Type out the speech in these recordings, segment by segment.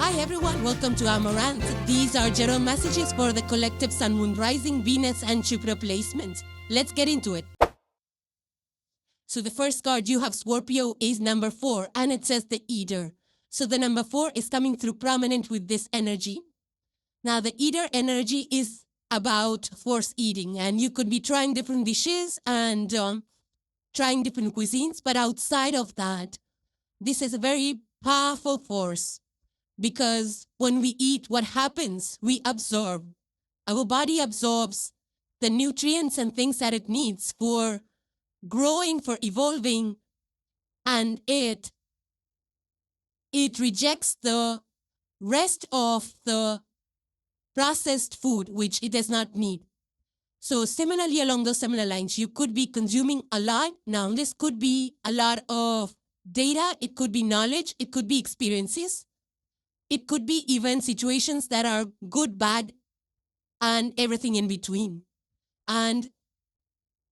Hi everyone, welcome to Amaranth. These are general messages for the collective Sun, Moon, Rising, Venus and Jupiter placements. Let's get into it. So the first card you have, Scorpio, is number 4 and it says the Eater. So the number 4 is coming through prominent with this energy. Now the Eater energy is about force eating, and you could be trying different dishes and trying different cuisines, but outside of that, this is a very powerful force. Because when we eat, what happens? We absorb. Our body absorbs the nutrients and things that it needs for growing, for evolving, and it rejects the rest of the processed food, which it does not need. So similarly, along those similar lines, you could be consuming a lot. Now, this could be a lot of data. It could be knowledge. It could be experiences. It could be even situations that are good, bad, and everything in between. And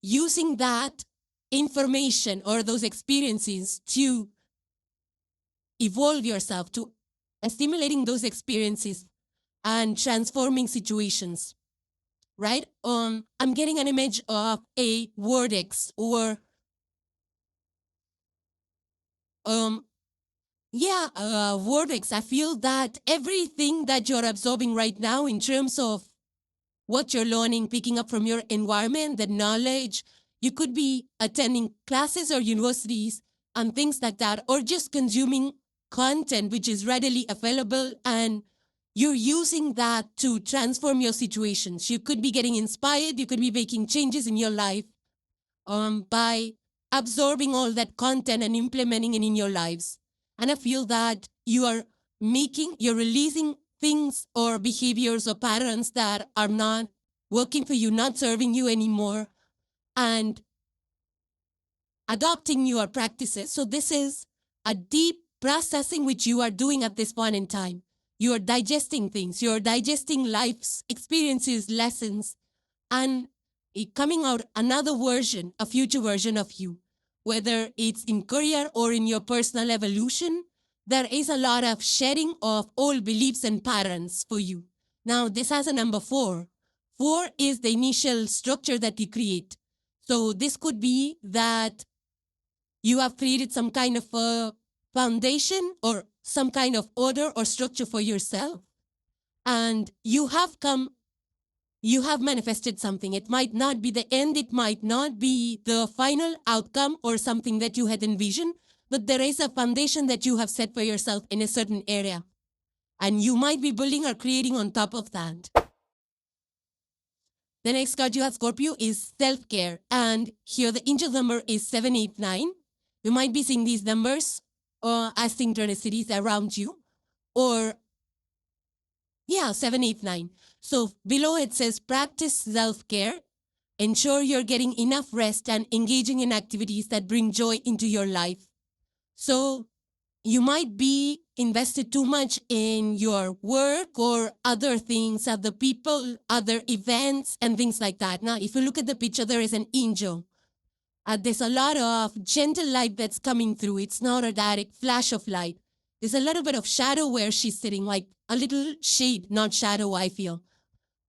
using that information or those experiences to evolve yourself, to assimilating those experiences and transforming situations, right? I'm getting an image of a vortex or vortex. I feel that everything that you're absorbing right now in terms of what you're learning, picking up from your environment, the knowledge, you could be attending classes or universities and things like that, or just consuming content which is readily available and you're using that to transform your situations. You could be getting inspired, you could be making changes in your life by absorbing all that content and implementing it in your lives. And I feel that you're releasing things or behaviors or patterns that are not working for you, not serving you anymore, and adopting your practices. So this is a deep processing which you are doing at this point in time. You are digesting things, you're digesting life's experiences, lessons, and coming out another version, a future version of you. Whether it's in career or in your personal evolution, there is a lot of shedding of old beliefs and patterns for you. Now, this has a number 4. 4 is the initial structure that you create. So this could be that you have created some kind of a foundation or some kind of order or structure for yourself. And you have manifested something. It might not be the end, it might not be the final outcome or something that you had envisioned, but there is a foundation that you have set for yourself in a certain area. And you might be building or creating on top of that. The next card you have, Scorpio, is self-care. And here the angel number is 789. You might be seeing these numbers as synchronicities around you. Or 789. So below it says practice self-care. Ensure you're getting enough rest and engaging in activities that bring joy into your life. So you might be invested too much in your work or other things, other people, other events and things like that. Now, if you look at the picture, there is an angel. There's a lot of gentle light that's coming through. It's not a direct flash of light. There's a little bit of shadow where she's sitting, like a little shade, not shadow, I feel.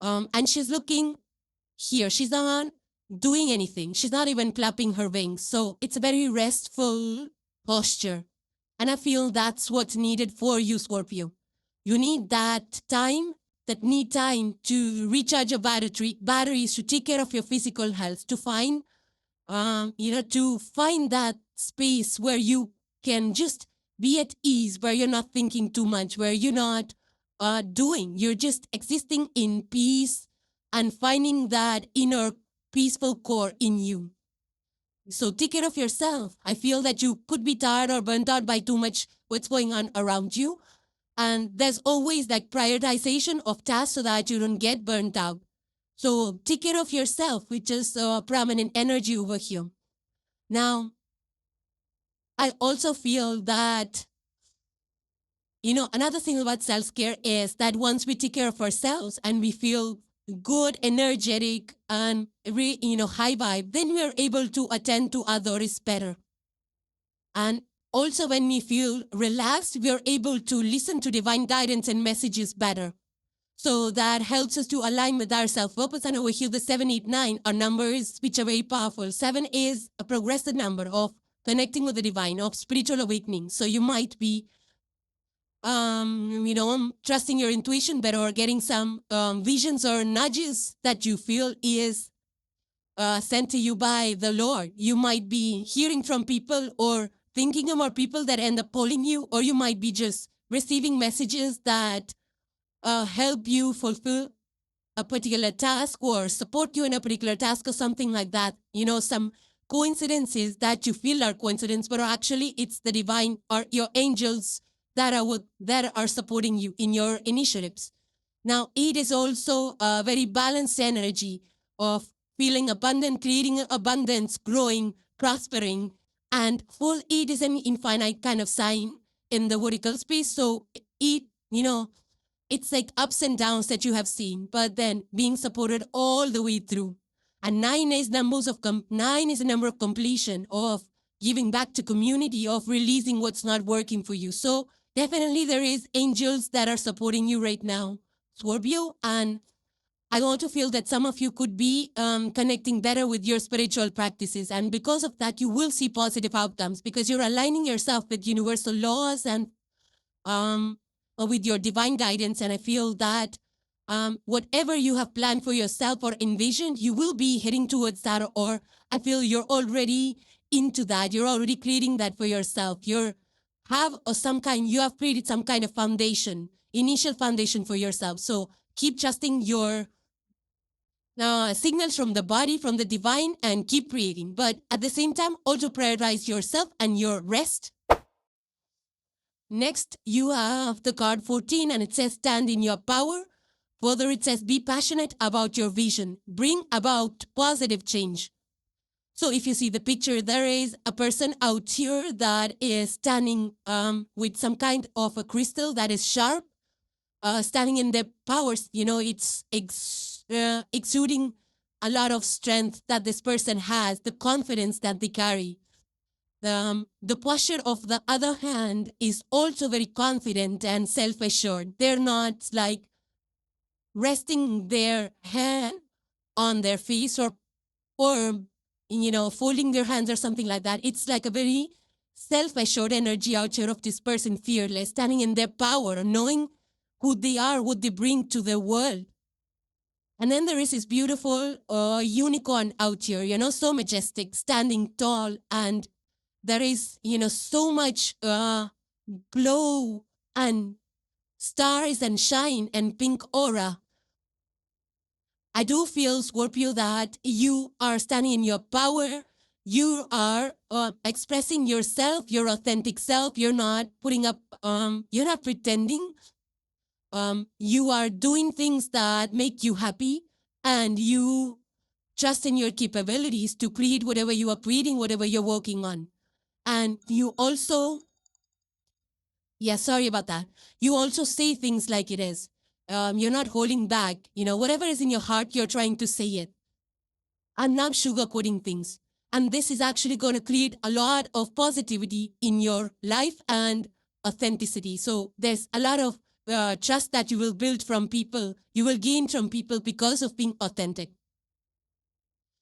And she's looking here. She's not doing anything. She's not even clapping her wings. So it's a very restful posture. And I feel that's what's needed for you, Scorpio. You need that time to recharge your batteries, to take care of your physical health, to find, to find that space where you can just be at ease, where you're not thinking too much, where you're not you're just existing in peace and finding that inner peaceful core in you. So take care of yourself. I feel that you could be tired or burnt out by too much what's going on around you. And there's always that prioritization of tasks so that you don't get burnt out. So take care of yourself, which is a prominent energy over here. Now, I also feel that, another thing about self-care is that once we take care of ourselves and we feel good, energetic, and high vibe, then we are able to attend to others better. And also when we feel relaxed, we are able to listen to divine guidance and messages better. So that helps us to align with our self-purpose. And over here, the 7, 8, 9 are numbers which are very powerful. 7 is a progressive number of connecting with the divine, of spiritual awakening. So you might be, trusting your intuition better, or getting some visions or nudges that you feel is sent to you by the Lord. You might be hearing from people or thinking about people that end up pulling you, or you might be just receiving messages that help you fulfill a particular task or support you in a particular task or something like that. Some coincidences that you feel are coincidence, but actually it's the divine or your angels that are supporting you in your initiatives. Now, it is also a very balanced energy of feeling abundant, creating abundance, growing, prospering, and full it is an infinite kind of sign in the vertical space. So it's like ups and downs that you have seen, but then being supported all the way through. And 9 is a number of completion, of giving back to community, of releasing what's not working for you. So definitely there is angels that are supporting you right now, Scorpio. And I want to feel that some of you could be connecting better with your spiritual practices. And because of that, you will see positive outcomes because you're aligning yourself with universal laws and with your divine guidance. And I feel that whatever you have planned for yourself or envisioned, you will be heading towards that. Or I feel you're already into that. You're already creating that for yourself. You have created some kind of foundation, initial foundation for yourself. So keep trusting your signals from the body, from the divine, and keep creating. But at the same time, also prioritize yourself and your rest. Next, you have the card 14, and it says stand in your power. Further, it says be passionate about your vision. Bring about positive change. So if you see the picture, there is a person out here that is standing with some kind of a crystal that is sharp, standing in their powers. It's exuding a lot of strength that this person has, the confidence that they carry. The posture of the other hand is also very confident and self-assured. They're not like resting their hand on their face or folding their hands or something like that. It's like a very self-assured energy out here of this person, fearless, standing in their power, knowing who they are, what they bring to the world. And then there is this beautiful unicorn out here, so majestic, standing tall, and there is, so much glow and stars and shine and pink aura. I do feel, Scorpio, that you are standing in your power. You are expressing yourself, your authentic self. You're not putting up, you're not pretending. You are doing things that make you happy, and you trust in your capabilities to create whatever you are creating, whatever you're working on. And you also, sorry about that. You also say things like it is. You're not holding back. Whatever is in your heart, you're trying to say it. I'm not sugarcoating things. And this is actually going to create a lot of positivity in your life and authenticity. So there's a lot of trust that you will build from people. You will gain from people because of being authentic.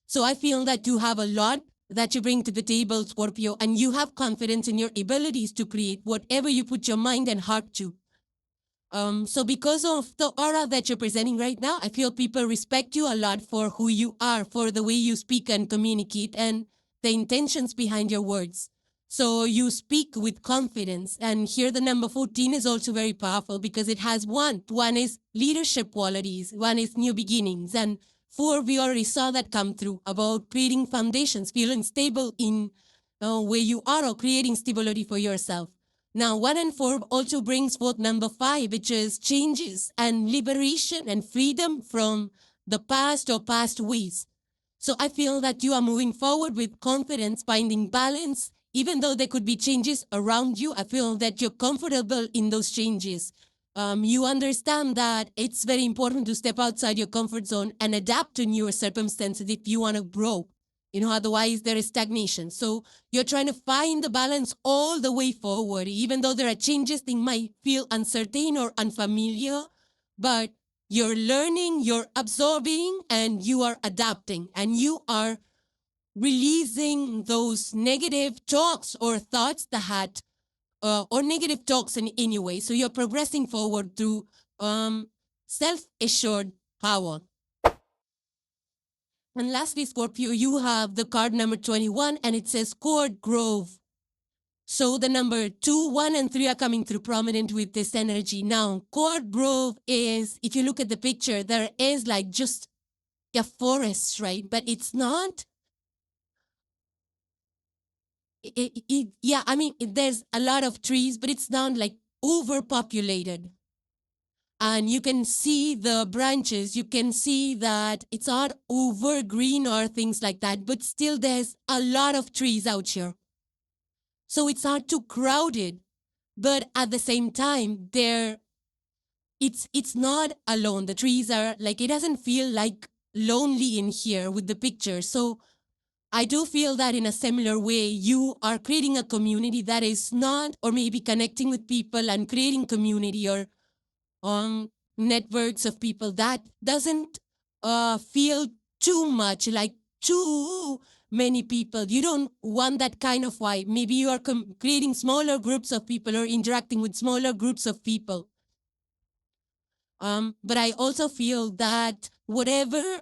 So I feel that you have a lot that you bring to the table, Scorpio, and you have confidence in your abilities to create whatever you put your mind and heart to. So because of the aura that you're presenting right now, I feel people respect you a lot for who you are, for the way you speak and communicate, and the intentions behind your words. So you speak with confidence. And here the number 14 is also very powerful because it has one. One is leadership qualities. One is new beginnings. And 4, we already saw that come through about creating foundations, feeling stable in where you are, or creating stability for yourself. Now, 1 and 4 also brings forth number 5, which is changes and liberation and freedom from the past or past ways. So I feel that you are moving forward with confidence, finding balance. Even though there could be changes around you, I feel that you're comfortable in those changes. You understand that it's very important to step outside your comfort zone and adapt to newer circumstances if you want to grow. Otherwise there is stagnation. So you're trying to find the balance all the way forward. Even though there are changes, things might feel uncertain or unfamiliar, but you're learning, you're absorbing, and you are adapting, and you are releasing those negative talks or thoughts or negative talks in any way. So you're progressing forward through self-assured power. And lastly, Scorpio, you have the card number 21, and it says Cord Grove. So the number 2, 1, and 3 are coming through prominent with this energy. Now, Cord Grove is, if you look at the picture, there is like just a forest, right? But it's not. There's a lot of trees, but it's not like overpopulated. And you can see the branches, you can see that it's not over green or things like that, but still there's a lot of trees out here. So it's not too crowded, but at the same time, it's not alone. The trees are like, it doesn't feel like lonely in here with the picture. So I do feel that in a similar way, you are creating a community that is not, or maybe connecting with people and creating community or networks of people that doesn't feel too much like too many people. You don't want that kind of vibe. Maybe you are creating smaller groups of people or interacting with smaller groups of people. But I also feel that whatever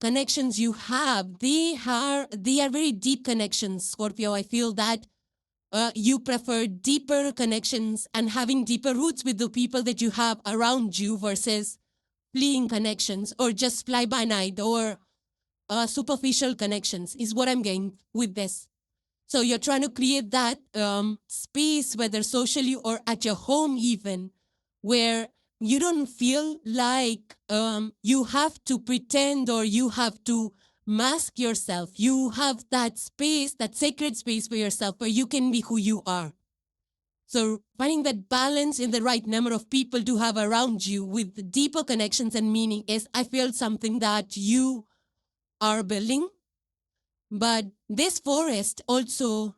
connections you have, they are very deep connections, Scorpio. I feel that you prefer deeper connections and having deeper roots with the people that you have around you versus fleeting connections or just fly by night or superficial connections is what I'm getting with this. So you're trying to create that space, whether socially or at your home even, where you don't feel like you have to pretend or you have to mask yourself. You have that space, that sacred space for yourself where you can be who you are. So finding that balance in the right number of people to have around you with deeper connections and meaning is, I feel, something that you are building. But this forest also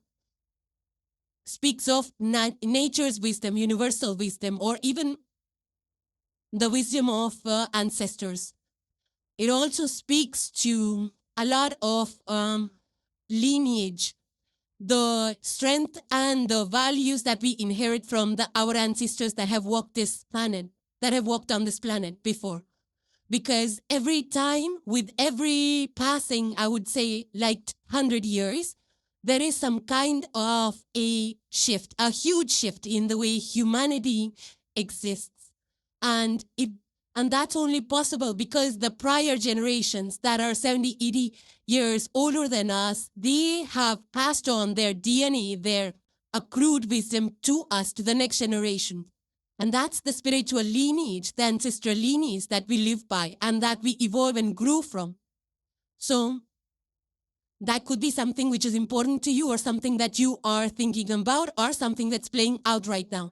speaks of nature's wisdom, universal wisdom, or even the wisdom of ancestors. It also speaks to a lot of lineage, the strength and the values that we inherit from our ancestors that have walked this planet, that have walked on this planet before. Because every time, with every passing, I would say like 100 years, there is some kind of a shift, a huge shift in the way humanity exists. And that's only possible because the prior generations that are 70, 80 years older than us, they have passed on their DNA, their accrued wisdom to us, to the next generation. And that's the spiritual lineage, the ancestral lineage that we live by and that we evolve and grew from. So that could be something which is important to you or something that you are thinking about or something that's playing out right now.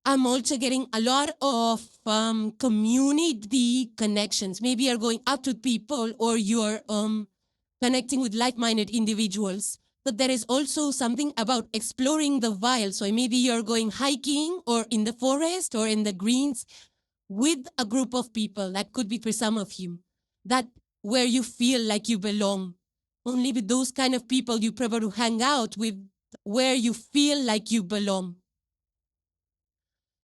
I'm also getting a lot of community connections. Maybe you're going out with people or you're connecting with like-minded individuals. But there is also something about exploring the wild. So maybe you're going hiking or in the forest or in the greens with a group of people. That could be for some of you. That where you feel like you belong. Only with those kind of people you prefer to hang out with, where you feel like you belong.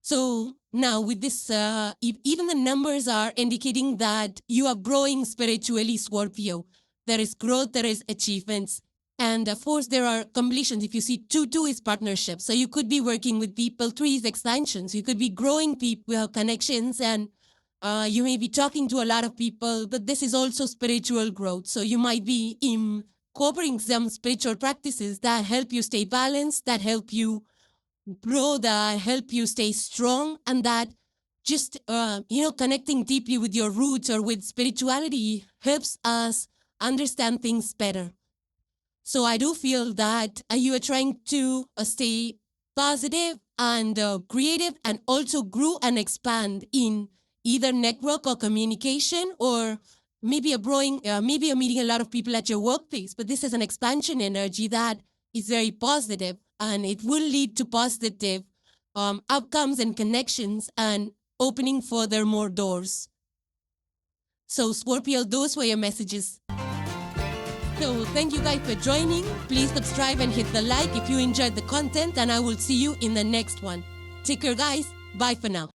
So now with this, even the numbers are indicating that you are growing spiritually, Scorpio. There is growth, there is achievements. And of course, there are completions. If you see 2 is partnership. So you could be working with people. 3 is expansions. You could be growing people, connections, and you may be talking to a lot of people. But this is also spiritual growth. So you might be incorporating some spiritual practices that help you stay balanced, that help you grow, that help you stay strong, and that just, connecting deeply with your roots or with spirituality helps us understand things better. So I do feel that you are trying to stay positive and creative and also grow and expand in either network or communication or maybe you're meeting a lot of people at your workplace, but this is an expansion energy that is very positive, and it will lead to positive outcomes and connections and opening further more doors. So Scorpio, those were your messages. So thank you guys for joining. Please subscribe and hit the like if you enjoyed the content, and I will see you in the next one. Take care, guys. Bye for now.